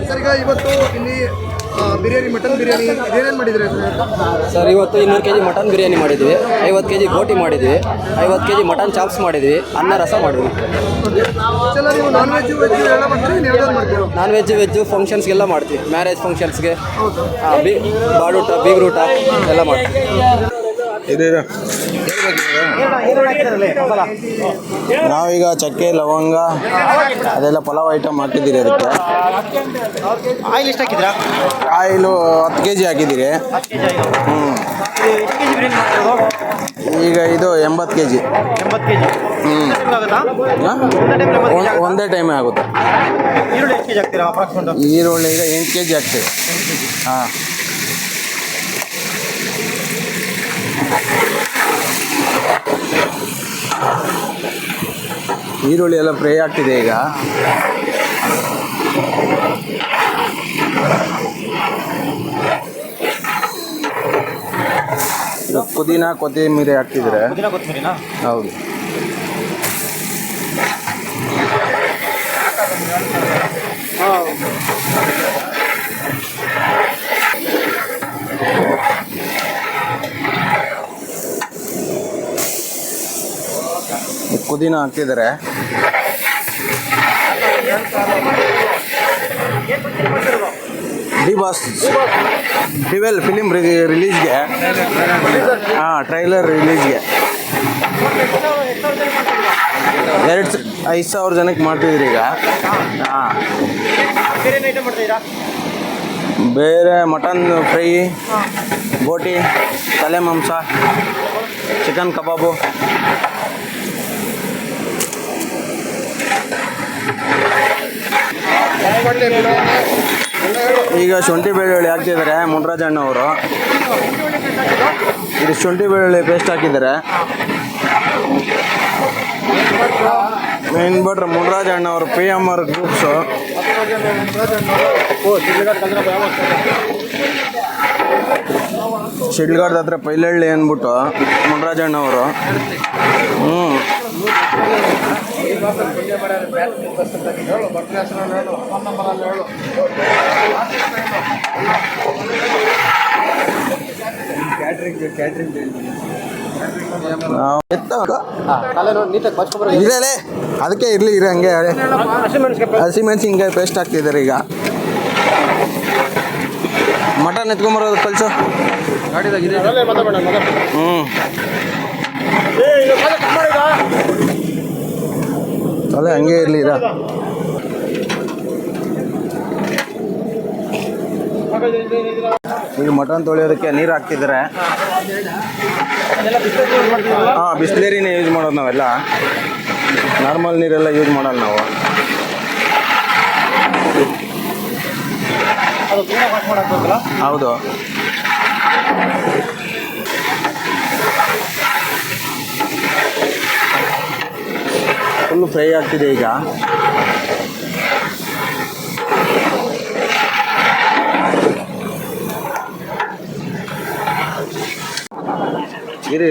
Sir ಈಗ ಇವತ್ತು ಇಲ್ಲಿ ಬಿರಿಯಾನಿ ಮಟನ್ ಬಿರಿಯಾನಿ ಏನೇನು ಮಾಡಿದ್ರಿ ಸರ್? ಇವತ್ತು 200 kg ಮಟನ್ ಬಿರಿಯಾನಿ ಮಾಡಿದ್ವಿ, 50 kg ಗೋಟಿ ಮಾಡಿದ್ವಿ, 50 kg ಮಟನ್ ಚಾಪ್ಸ್ ಮಾಡಿದ್ವಿ, ಅನ್ನ ರಸ ಮಾಡಿದ್ವಿ. ಸರ್ ನೀವು ನಾನ್ ವೆಜ್ ಎಲ್ಲ ಮಾಡ್ತೀರಿ, ಯಾವ್ದಾದ್ರು ಮಾಡ್ತೀವಿ? ನಾನ್ ವೆಜ್ ಫಂಕ್ಷನ್ಸ್ಗೆಲ್ಲ ಮಾಡ್ತೀವಿ, ಮ್ಯಾರೇಜ್ ಫಂಕ್ಷನ್ಸ್ಗೆ, ಬಾಡೂಟ ಬೀಗ್ರೂಟ ಎಲ್ಲ ಮಾಡ್ತೀವಿ. ನಾವೀಗ ಚಕ್ಕೆ ಲವಂಗ ಅದೆಲ್ಲ ಪಲಾವ್ ಐಟಮ್ ಹಾಕಿದ್ದೀರಿ. ಅದಕ್ಕೆ ಆಯಿಲ್ ಎಷ್ಟು ಹಾಕಿದ್ರಾ? ಆಯಿಲು 10 kg ಹಾಕಿದ್ದೀರಿ. ಈಗ ಇದು 80 kg. ಒಂದೇ ಟೈಮೇ ಆಗುತ್ತೆ. ಈರುಳ್ಳಿ ಈಗ 8 kg ಹಾಕ್ತೀವಿ. ಹಾಂ, ಈರುಳ್ಳಿ ಎಲ್ಲ ಫ್ರೈ ಆಗ್ತಿದೆ ಈಗ. ಪುದೀನ ಕೊತ್ತಂಬರಿ ಹಾಕ್ತಿದ್ರೆ. ಹೌದು. ಪುದೀನ ಹಾಕ್ತಿದ್ದಾರೆ. ಡಿ ಬಾಸ್ 12 ಫಿಲಿಮ್ ರಿಲೀಸ್ಗೆ, ಟ್ರೈಲರ್ ರಿಲೀಸ್ಗೆ 5,000 ಜನಕ್ಕೆ ಮಾಡ್ತಿದ್ರಿ ಈಗ. ಹಾಂ, ಬೇರೆ ಮಟನ್ ಫ್ರೈ, ಬೋಟಿ, ತಲೆ ಮಾಂಸ, ಚಿಕನ್ ಕಬಾಬು, ಈಗ ಶುಂಠಿ ಬೆಳ್ಳುಳ್ಳಿ ಹಾಕ್ತಿದ್ದಾರೆ ಮುನ್ರಾಜಣ್ಣ ಅವರು. ಇದು ಶುಂಠಿ ಬೆಳ್ಳುಳ್ಳಿ ಪೇಸ್ಟ್ ಹಾಕಿದ್ದಾರೆ. ಮೇನ್ ಬಟ್ರೆ ಮುನ್ರಾಜಣ್ಣ ಅವರು PMR ಗ್ರೂಪ್ಸು. ಶಿಡ್ಲಘಟ್ಟದ ಹತ್ರ ಪೈಲಹಳ್ಳಿ ಅಂದ್ಬಿಟ್ಟು ಮುನ್ರಾಜಣ್ಣ ಅವರು. ಇರಲೇ ಅದಕ್ಕೆ ಇರಲಿ ಹಂಗೆ ಹಸಿಮೆಣಸಿನ್ಕಾಯಿ ಪೇಸ್ಟ್ ಹಾಕ್ತಿದ್ದಾರೆ. ಈಗ ಮಟನ್ ಎತ್ಕೊಂಬರೋದು ಕಲ್ಸು. ಅಲ್ಲೇ ಹಂಗೆ ಇರಲಿ. ಈಗ ಮಟನ್ ತೊಳೆಯೋದಕ್ಕೆ ನೀರು ಹಾಕ್ತಿದ್ದಾರೆ. ಹಾಂ, ಬಿಸ್ಲೇರಿನೇ ಯೂಸ್ ಮಾಡೋದು ನಾವೆಲ್ಲ. ನಾರ್ಮಲ್ ನೀರೆಲ್ಲ ಯೂಸ್ ಮಾಡಲ್ಲ ನಾವು. ಹೌದು. ಫುಲ್ಲು ಫ್ರೈ ಆಗ್ತಿದೆ ಈಗ. ಇರಿ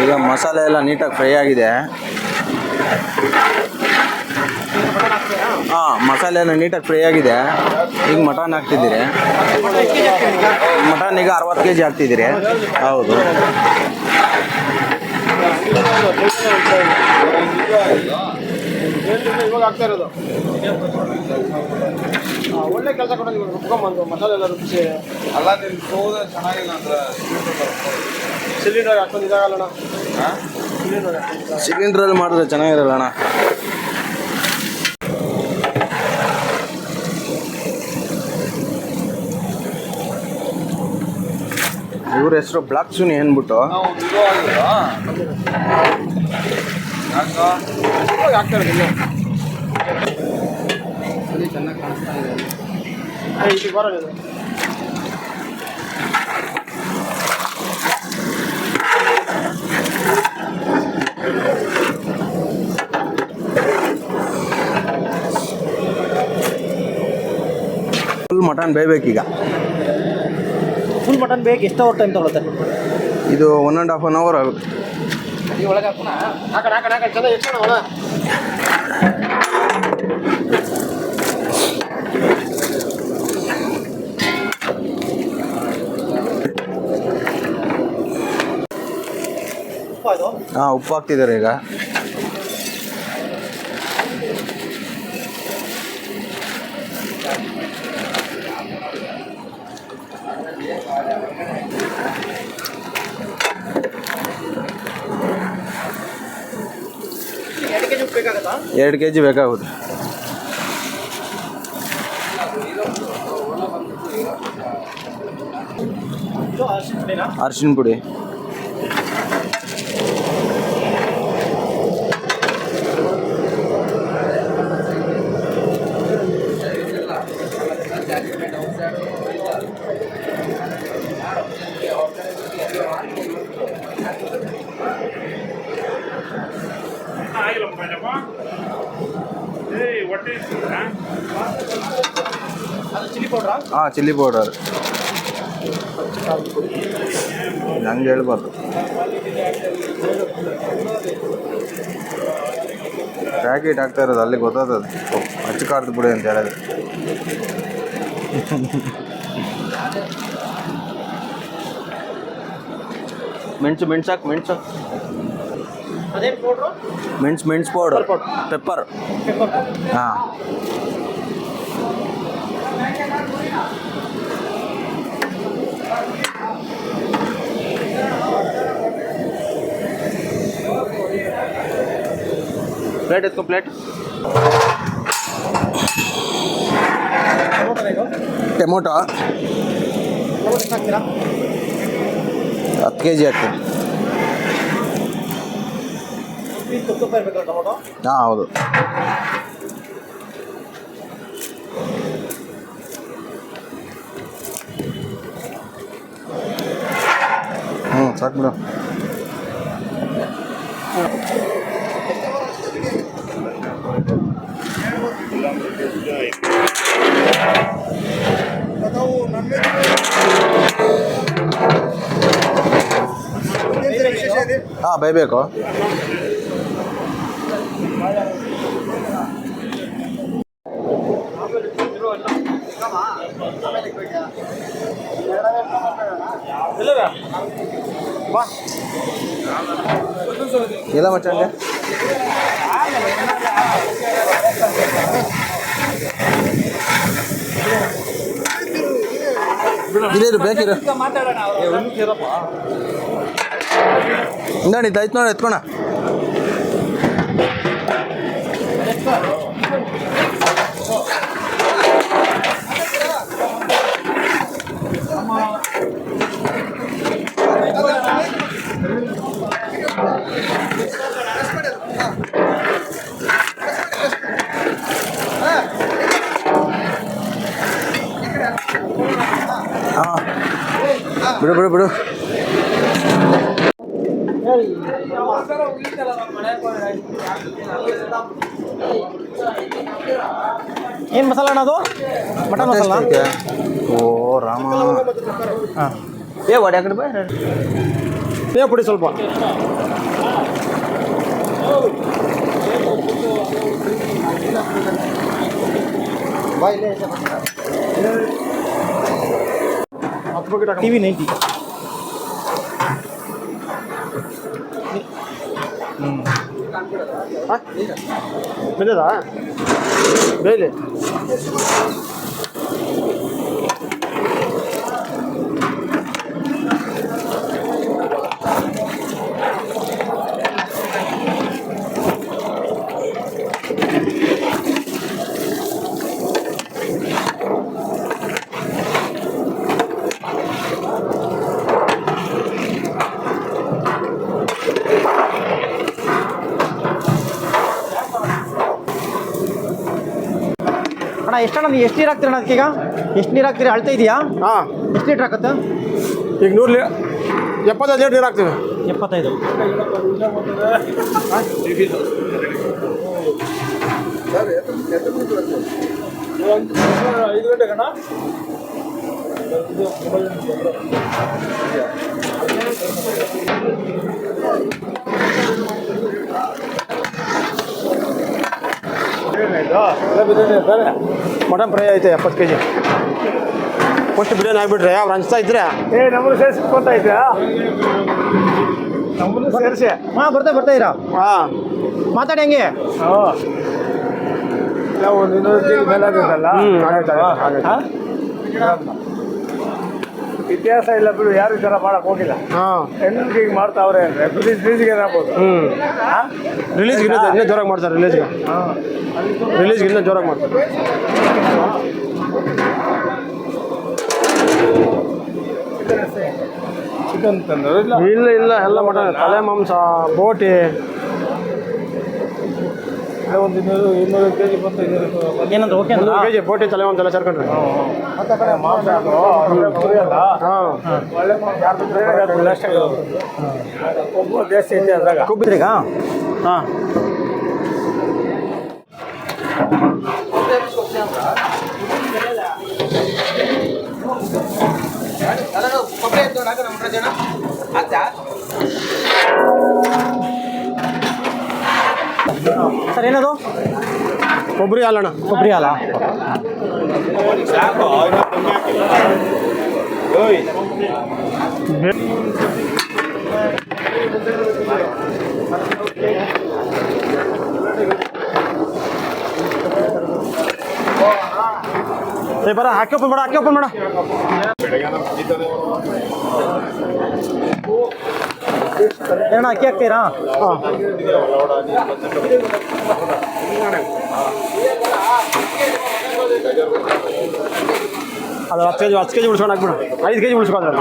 ಈಗ ಮಸಾಲೆ ಎಲ್ಲ ನೀಟಾಗಿ ಫ್ರೈ ಆಗಿದೆ. ಮಸಾಲೆ ಎಲ್ಲ ನೀಟಾಗಿ ಫ್ರೈ ಆಗಿದೆ. ಈಗ ಮಟನ್ ಹಾಕ್ತಿದ್ದೀರಿ. ಮಟನ್ ಈಗ 60 kg ಹಾಕ್ತಿದ್ದೀರಿ. ಹೌದು. ಇವಾಗ ಆಗ್ತಾ ಇರೋದು ಒಳ್ಳೆ ಕೆಲಸ ಕೊಡೋದು. ಇವಾಗ ರುಬ್ಕೊಂಬಂದು ಮಸಾಲೆ ಎಲ್ಲ ರುಬ್ಬಿಸಿ ಅಲ್ಲ ಚೆನ್ನಾಗಿಲ್ಲ ಅಂದ್ರೆ ಸಿಲಿಂಡರ್ ಹಾಕೊಂಡು ಇದಾಗಲ್ಲಣ್ಣ. ಸಿಲಿಂಡ್ರಲ್ಲಿ ಮಾಡಿದ್ರೆ ಚೆನ್ನಾಗಿರಲ್ಲ ಅಣ್ಣ. ಇವ್ರ ಹೆಸರು ಬ್ಲಾಕ್ ಸುನಿ ಅಂದ್ಬಿಟ್ಟು. ಚೆನ್ನಾಗಿ ಕಾಣಿಸ್ತಾ ಇದೆ. ಬರೋದು ಫುಲ್ ಮಟನ್ ಬೇಯಬೇಕೀಗ. ಫುಲ್ ಮಟನ್ ಬೇಕು. ಎಷ್ಟು ಅವರ್ ಟೈಮ್ ತಗೊಳುತ್ತೆ? ಇದು 1.5 hour ಆಗುತ್ತೆ. ಈ ಒಳಗೆ ಹಾಕೋಣ. ಹಾಕಣ ಚೆನ್ನಾಗಿ ಇಟ್ಸೋಣ ಅವನ. ಹಾಂ, ಉಪ್ಪು ಹಾಕ್ತಿದ್ದಾರೆ ಈಗ. ಬೇಕಾಗತ್ತಾ? 2 kg ಬೇಕಾಗುತ್ತೆ. ಅರಿಶಿನ ಪುಡಿ, ಚಿಲ್ಲಿ ಪೌಡ್ರಾ? ಹಾಂ, ಚಿಲ್ಲಿ ಪೌಡರ್. ಹಂಗೆ ಹೇಳ್ಬಾರ್ದು. ಪ್ಯಾಕೆಟ್ ಹಾಕ್ತಾ ಇರೋದು ಅಲ್ಲಿ ಗೊತ್ತಾಗ್ತದೆ ಅಚ್ಚು ಖಾರದ ಪುಡಿ ಅಂತ ಹೇಳಿದ್ರೆ. ಮೆಣಸು ಅದೇನು ಪೌಡ್ರು? ಮೆಣಸು ಪೌಡರ್, ಪೆಪ್ಪರ್. ಹಾಂ, ಪ್ಲೇಟ್ ಎತ್ಕೊ, ಪ್ಲೇಟ್. ಟೊಮೊಟೊ 10 kg ಹಾಕ್ತೀನಿ. ಟೊಮೊಟೊ. ಹಾಂ, ಹೌದು. ಸಾಕು ಬಿಡು. ಹಾಂ, ಬೇಯಬೇಕು. ಇಲ್ಲ ಮಚ್ಚಂಗೆ ಇದೇನು ಬೇಕಿರು ನೋಡಿ ಆಯ್ತು ನೋಡಿ ಎತ್ಕೋಣ. ಹಾಂ, ಬಿಡು. ಏನು ಮಸಾಲ ಅಣ್ಣ ಅದು? ಮಟನ್ ಮಸಾಲ? ಓ ರಾಮ. ಹಾಂ, ಒಡೆ ಕಡೆ ಬೇಗ ಪುಡಿ ಸ್ವಲ್ಪ. ಟಿವಿ 90. ಬೆಳೆದಾ ಬೇಲೆ ಅಣ್ಣ ಎಷ್ಟಣ್ಣ ನೀವು ಎಷ್ಟು ನೀರು ಹಾಕ್ತೀರಣ್ಣ ಅದಕ್ಕೀಗ? ಎಷ್ಟು ನೀರು ಹಾಕ್ತೀರಿ ಅಳ್ತಾ ಇದೆಯಾ? ಹಾಂ, ಎಷ್ಟು ಲೀಟ್ರ್ ಹಾಕತ್ತೆ? ಈಗ 75 ಲೀಟ್ರ್ ನೀರು ಹಾಕ್ತೀವಿ. 75. ಮಟನ್ ಫ್ರೈ ಐತೆ 70 kg. ಫಸ್ಟ್ ಬಿರಿಯಾನಿ ಆಗಿಬಿಟ್ರೆ ಅವ್ರು ಹಂಚ್ತಾ ಇದ್ರೆ ನಮ್ಮನ್ನು ಸೇರಿಸ್ಕೊತಾ ಇದ್ಯಾ ನಮ್ಮನ್ನು ಸೇರಿಸಿ ಹಾಂ ಬರ್ತಾ ಇರಾ ಹಾಂ ಮಾತಾಡಿ ಹಂಗೆ. ಒಂದು 200 kg ಮೇಲೆ ಆಗಬೇಕಲ್ಲ. ಇತಿಹಾಸ ಇಲ್ಲ ಬಿಡು, ಯಾರು ಈ ಥರ ಮಾಡಕ್ ಹೋಗಿಲ್ಲ. ಹಾಂ ಹೆಣ್ಣಿಗೆ ಈಗ ಮಾಡ್ತಾವ್ರೆ ಅಂದರೆ ರಿಲೀಸ್ಗೆ ಏನಾಗ್ಬೋದು. ರಿಲೀಸ್ಗೆ ಇನ್ನೂ ಜೋರಾಗಿ ಮಾಡ್ತಾರೆ. ರಿಲೀಸ್ಗೆ ಇನ್ನೂ ಜೋರಾಗಿ ಮಾಡ್ತಾರೆ. ಚಿಕನ್ ತಂದರು ಇಲ್ಲ ಎಲ್ಲ ಮಟನ್, ತಲೆ ಮಾಂಸ, ಬೋಟಿ. ಒಂದು 200 kg ಬಂತು. ಏನಂದ್ರೆ ಓಕೆ 100 kg ಬೋಟಿ, ತಲೆ ಮಾಂಸ ಎಲ್ಲ ಸೇರ್ಕೊಂಡ್ರೆ. ಮತ್ತೆ ಕಡೆ ಮಾಂಸ ಕುರಿಯಲ್ಲ, ಹಾಂ ಒಳ್ಳೆ ಮಾಂಸ ಯಾರ್ದು ಬೇರೆ ಅಷ್ಟೇ ಒಬ್ಬ ಜಾಸ್ತಿ ಐತೆ ಅದ್ರಾಗ. ಕೊಬ್ಬಿದ್ರಿಗ ಹಾಂ ಸರ್ ಏನದು ಕೊಬ್ಬರಿ ಹಾಲಣ್ಣ. ಕೊಬ್ಬರಿ ಹಾಲ. ಬರ ಹಾಕಿ ಓಪನ್ ಮಾಡ. ಏನಣ್ಣ ಅಕ್ಕಿ ಹಾಕ್ತೀರಾ? ಹಾಂ ಅದು 10 kg ಉಳಿಸ್ಕೊಂಡು ಹಾಕ್ಬಿಡು. 5 kg ಉಳಿಸ್ಕೊಂಡ್ರೆ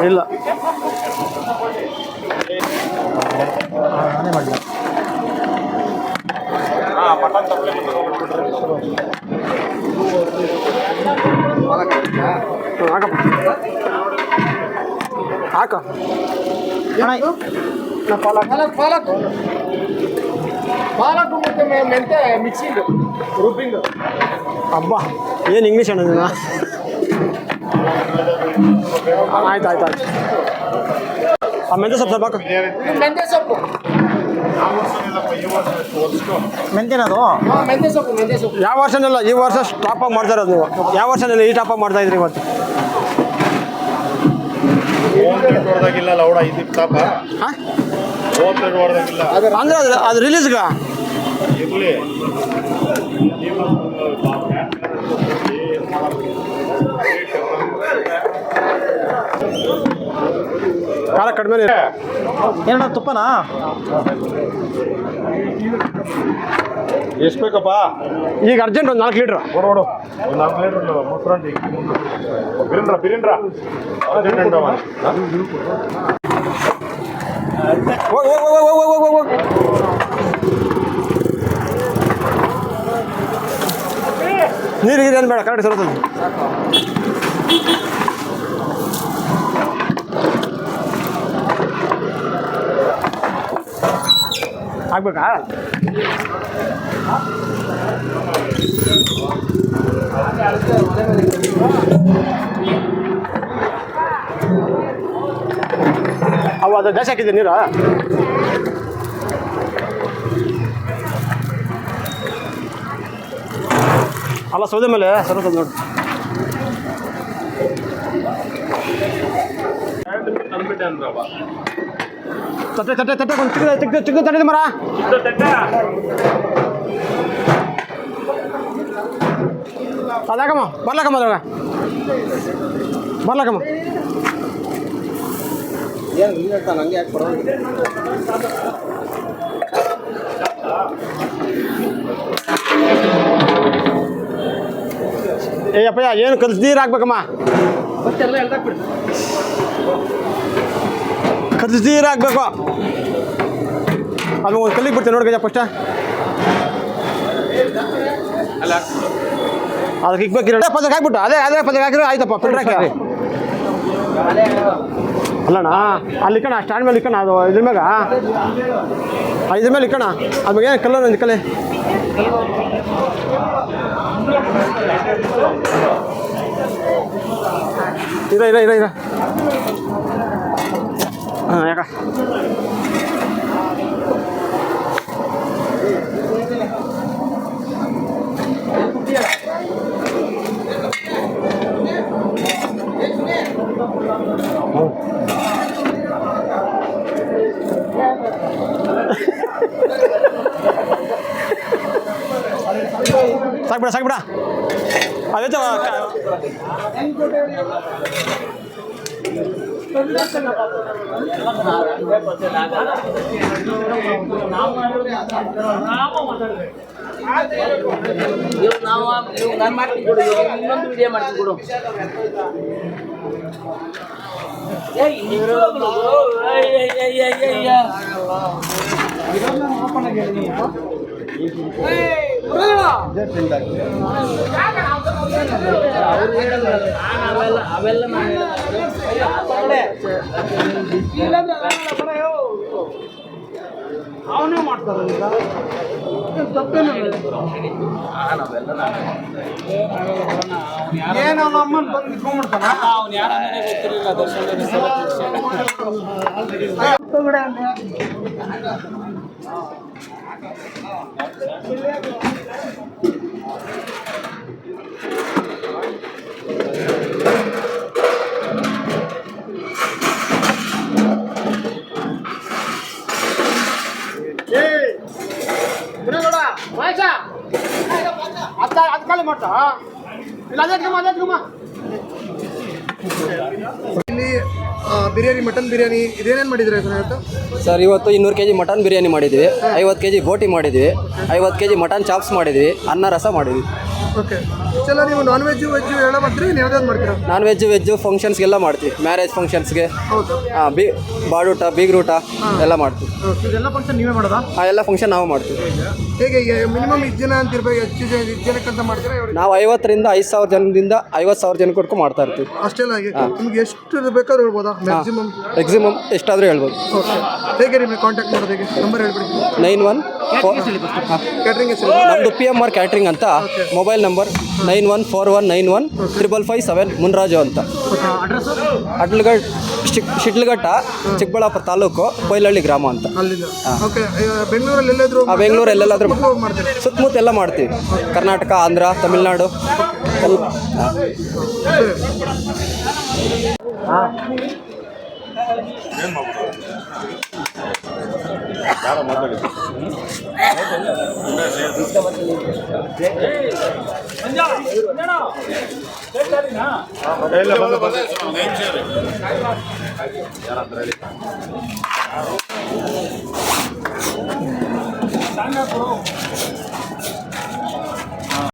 ಇಲ್ಲ. ನಾನೇ ಮಾಡಲಿ. ಹಾಕ ಅಣ್ಣ ಪಾಲಕ್ ಮತ್ತೆ ಮೆಂತೆ ಮಿಕ್ಸಿಂಗ್ ರುಬ್ಬಿಂಗ್. ಅಬ್ಬಾ ಏನು ಇಂಗ್ಲೀಷ್ ಅಣ್ಣ ನೀನು? ಆಯ್ತು ಆ ಮೆಂತ್ಯ ಸೊಪ್ಪು ಸ್ವಲ್ಪ ಹಾಕು. ಮೆಂತೆ ಸೊಪ್ಪು ಮೆಂತ್ಯನದು ಮೆಂತೆ ಸೊಪ್ಪು ಯಾವ ವರ್ಷನೆಲ್ಲ ಈ ವರ್ಷ ಟಾಪಾಗಿ ಮಾಡ್ತಾ ಇರೋದು ನೀವು? ಯಾವ ವರ್ಷನೆಲ್ಲ ಈ ಟಾಪಾಗಿ ಮಾಡ್ತಾ ಇದ್ರಿ ಇವತ್ತು? ಹಾಂ ಅಂದ್ರೆ ಅದು ರಿಲೀಸ್ಗ ಖಾರ ಕಡಿಮೆ. ಏನಣ್ಣ ತುಪ್ಪನಾ? ಎಷ್ಟು ಬೇಕಪ್ಪ? ಈಗ ಅರ್ಜೆಂಟ್ ಒಂದು 4 ಲೀಟ್ರ್ ನೋಡು ಒಂದು 4 ಲೀಟರ್ ಮೊಸರಂಡಿ ಬಿರಿಂದ್ರ ಹೋಗ್ ನೀರು ಏನು ಬೇಡ, ಕರೆಕ್ಟ್ ಸರುತ್ತದೆ. ಆಗ್ಬೇಕಾ? ಅವು ಅದು ಜಾಸ್ತಿ ಹಾಕಿದ್ದೆ ನೀರು. ಅಲ್ಲ ಸೌದೆ ಮೇಲೆ ಸರುತ್ತದೆ ನೋಡಿ. ತಟ್ಟೆ ಒಂದು ಚಿಕ್ಕ ತಟ್ಟೆ ಮರ. ಅದಾಕಮ್ಮ ಬರ್ಲಕ್ಕಮ್ಮ ಅದ್ರಾಗ ಬರ್ಲಕ್ಕಮ್ಮ. ಏನು ಹೇಳ್ತಾನೆ ಹಂಗೆ ಯಾಕೆ ಬರೋದು? ಏಯಪ್ಪಯ್ಯ ಏನು ಕಲ್ಸಿ ನೀರು ಹಾಕ್ಬೇಕಮ್ಮ. ಕಲ್ಸಿ ನೀರು ಹಾಕ್ಬೇಕು. ಅದು ಒಂದು ಕಲ್ಲಿಗೆ ಬಿಡ್ತೇನೆ ನೋಡಿ ಗಜ ಫಸ್ಟ. ಅದಕ್ಕೆ ಇಕ್ಬೇಕಿರ ಪದಕ್ಕೆ ಹಾಕ್ಬಿಟ್ಟು ಅದೇ ಪದಕ್ಕೆ ಹಾಕಿದ್ರೆ ಆಯ್ತಪ್ಪ. ಫಿಲ್ಟರ್ ಹಾಕಿ ಅಲ್ಲಣ್ಣ ಅಲ್ಲಿ ಇಕ್ಕಣ ಸ್ಟ್ಯಾಂಡ್ ಮೇಲೆ ಇಕ್ಕಣ. ಅದು ಇದ್ರ ಮೇಲೆ ಇಕ್ಕಣ. ಅದ್ಮಗೆ ಏನು ಕಲ್ಲರ್ ಒಂದು ಕಲೆ. ಇರ ಹಾಂ ಯಾಕ ಸಾಕು ಬಿಡ ಅದೇ ನಾನು ಮಾಡ್ತೀನಿ ಕೊಡು, ಇನ್ನೊಂದು ವಿಡಿಯೋ ಮಾಡ್ತೀನಿ ಕೊಡು. ಅವೆಲ್ಲ ಅವನೇ ಮಾಡ್ತಾರ ಏನೋ ಅಮ್ಮನ ಬಂದು ನಿಂತ್ಕೊಂಡ್ಬಿಡ್ತಾನ ಅವ್ನು ಯಾರನ್ನೇ ಗೊತ್ತಿರಲಿಲ್ಲ ದರ್ಶನ ಅದು ಖಾಲಿ ಮಾಡ್ತಾ ಇಲ್ಲ ಅದೇ ಇಲ್ಲಿ ಬಿರಿಯಾನಿ ಮಟನ್ ಬಿರಿಯಾನಿ ಇದೇನೇನು ಮಾಡಿದ್ರೆ ಇವತ್ತು? ಸರ್ ಇವತ್ತು 200 kg ಮಟನ್ ಬಿರಿಯಾನಿ ಮಾಡಿದ್ವಿ, 50 kg ಬೋಟಿ ಮಾಡಿದ್ವಿ, 50 kg ಮಟನ್ ಚಾಪ್ಸ್ ಮಾಡಿದ್ವಿ, ಅನ್ನ ರಸ ಮಾಡಿದ್ವಿ. ಓಕೆ ಚಲೋ. ನೀವು ನಾನ್ ವೆಜ್ಜು ಎಲ್ಲ ಮಾಡ್ತೀರಿ, ನೀವು ಯಾವ್ದಾದ್ರು ಮಾಡ್ತೀರಾ? ನಾನ್ ವೆಜ್ಜು ಫಂಕ್ಷನ್ಸ್ಗೆಲ್ಲ ಮಾಡ್ತೀವಿ, ಮ್ಯಾರೇಜ್ ಫಂಕ್ಷನ್ಸ್ಗೆ, ಹೌದು. ಬಾಡೂಟ ಬೀಗ್ರೂಟ ಎಲ್ಲ ಮಾಡ್ತೀವಿ. ಇದೆಲ್ಲ ಫಂಕ್ಷನ್ ನೀವೇ ಮಾಡೋದಾ? ಎಲ್ಲ ಫಂಕ್ಷನ್ ನಾವು ಮಾಡ್ತೀವಿ. ಹೇಗೆ ಮಿನಿಮಮ್ 10 ಜನ ಅಂತ ಇರ್ಬೇಕು, ಹೆಚ್ಚು ಜನ 10 ಜನಕ್ಕಂತ ಮಾಡ್ತೀರಾ? ನಾವು 50ರಿಂದ 5,000 ಜನದಿಂದ 50,000 ಜನಕ್ಕೂ ಮಾಡ್ತಾ ಇರ್ತೀವಿ. ಅಷ್ಟೆಲ್ಲ ಆಗಿ ನಿಮ್ಗೆ ಎಷ್ಟು ಬೇಕಾದ್ರೂ ಹೇಳ್ಬೋದಾ ಮ್ಯಾಕ್ಸಿಮಮ್? ಮ್ಯಾಕ್ಸಿಮಮ್ ಎಷ್ಟಾದರೂ ಹೇಳ್ಬೋದು. ಓಕೆ. ಹೇಗೆ ನಿಮಗೆ ಕಾಂಟ್ಯಾಕ್ಟ್ ಮಾಡೋದು, ಹೇಗೆ ನಂಬರ್ ಹೇಳ್ಬಿಡಿ. 91 ಕ್ಯಾಟ್ರಿಂಗ್ ಹೆಸರು? ನಮ್ಮದು PMR ಕ್ಯಾಟ್ರಿಂಗ್ ಅಂತ. ಮೊಬೈಲ್ ನಂಬರ್ 9141915557 ಮುನ್ರಾಜು ಅಂತ. ಅಡ್ಲಘಟ್ಟ ಶಿಡ್ಲಘಟ್ಟ ಚಿಕ್ಕಬಳ್ಳಾಪುರ ತಾಲೂಕು ಬೈಲಹಳ್ಳಿ ಗ್ರಾಮ ಅಂತ. ಅಲ್ಲಿಂದ. ಓಕೆ. ಬೆಂಗಳೂರಲ್ಲಿ ಎಲ್ಲಾದರೂ? ಬೆಂಗಳೂರು ಎಲ್ಲೆಲ್ಲಾದ್ರೂ ಮಾಡ್ತೀರಿ? ಸುತ್ತಮುತ್ತ ಎಲ್ಲ ಮಾಡ್ತೀವಿ, ಕರ್ನಾಟಕ, ಆಂಧ್ರ, ತಮಿಳ್ನಾಡು ಎಲ್ಲ.